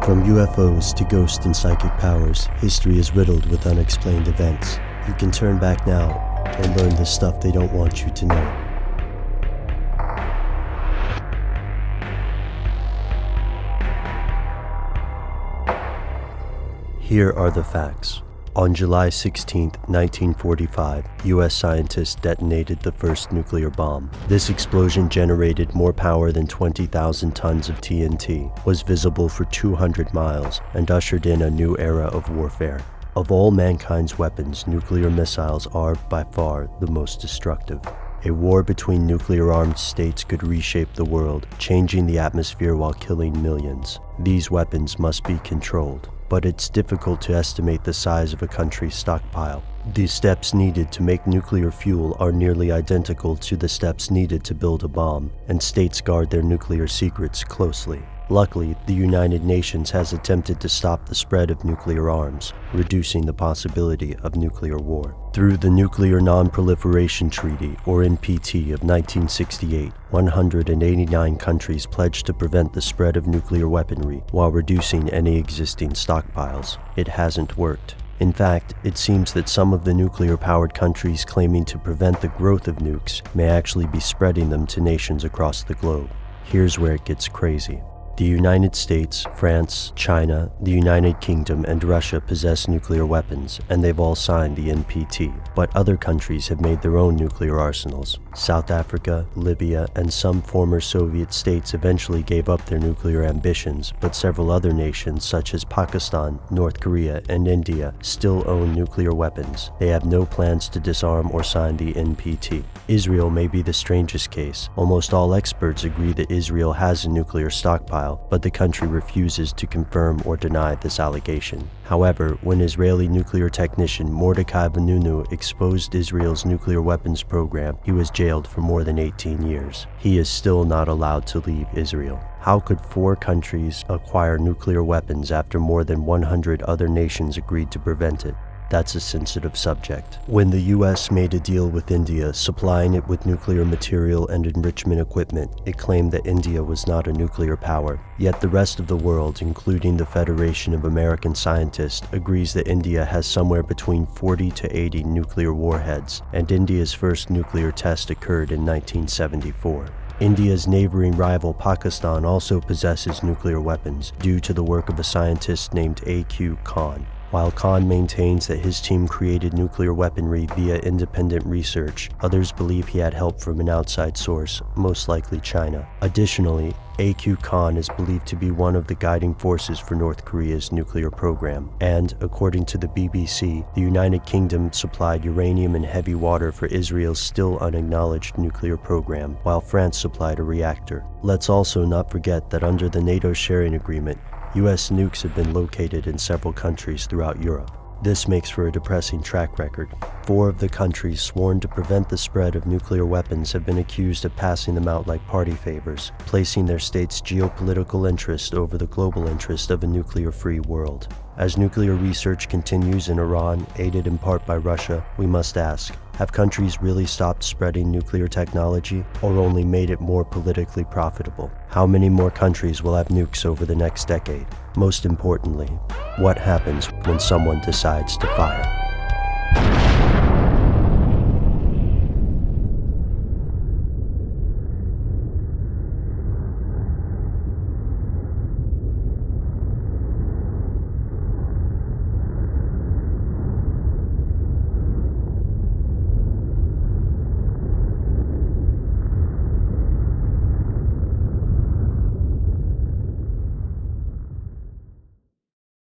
From UFOs to ghost and psychic powers, history is riddled with unexplained events. You can turn back now and learn the stuff they don't want you to know. Here are the facts. On July 16, 1945, U.S. scientists detonated the first nuclear bomb. This explosion generated more power than 20,000 tons of TNT, was visible for 200 miles, and ushered in a new era of warfare. Of all mankind's weapons, nuclear missiles are, by far, the most destructive. A war between nuclear-armed states could reshape the world, changing the atmosphere while killing millions. These weapons must be controlled. But it's difficult to estimate the size of a country's stockpile. The steps needed to make nuclear fuel are nearly identical to the steps needed to build a bomb, and states guard their nuclear secrets closely. Luckily, the United Nations has attempted to stop the spread of nuclear arms, reducing the possibility of nuclear war. Through the Nuclear Non-Proliferation Treaty, or NPT, of 1968, 189 countries pledged to prevent the spread of nuclear weaponry while reducing any existing stockpiles. It hasn't worked. In fact, it seems that some of the nuclear-powered countries claiming to prevent the growth of nukes may actually be spreading them to nations across the globe. Here's where it gets crazy. The United States, France, China, the United Kingdom, and Russia possess nuclear weapons, and they've all signed the NPT. But other countries have made their own nuclear arsenals. South Africa, Libya, and some former Soviet states eventually gave up their nuclear ambitions, but several other nations such as Pakistan, North Korea, and India still own nuclear weapons. They have no plans to disarm or sign the NPT. Israel may be the strangest case. Almost all experts agree that Israel has a nuclear stockpile, but the country refuses to confirm or deny this allegation. However, when Israeli nuclear technician Mordechai Vanunu exposed Israel's nuclear weapons program, he was jailed for more than 18 years. He is still not allowed to leave Israel. How could 4 countries acquire nuclear weapons after more than 100 other nations agreed to prevent it? That's a sensitive subject. When the US made a deal with India, supplying it with nuclear material and enrichment equipment, it claimed that India was not a nuclear power. Yet the rest of the world, including the Federation of American Scientists, agrees that India has somewhere between 40 to 80 nuclear warheads, and India's first nuclear test occurred in 1974. India's neighboring rival Pakistan also possesses nuclear weapons due to the work of a scientist named A.Q. Khan. While Khan maintains that his team created nuclear weaponry via independent research, others believe he had help from an outside source, most likely China. Additionally, A.Q. Khan is believed to be one of the guiding forces for North Korea's nuclear program, and, according to the BBC, the United Kingdom supplied uranium and heavy water for Israel's still unacknowledged nuclear program, while France supplied a reactor. Let's also not forget that under the NATO sharing agreement, U.S. nukes have been located in several countries throughout Europe. This makes for a depressing track record. 4 of the countries sworn to prevent the spread of nuclear weapons have been accused of passing them out like party favors, placing their state's geopolitical interest over the global interest of a nuclear-free world. As nuclear research continues in Iran, aided in part by Russia, we must ask, have countries really stopped spreading nuclear technology, or only made it more politically profitable? How many more countries will have nukes over the next decade? Most importantly, what happens when someone decides to fire?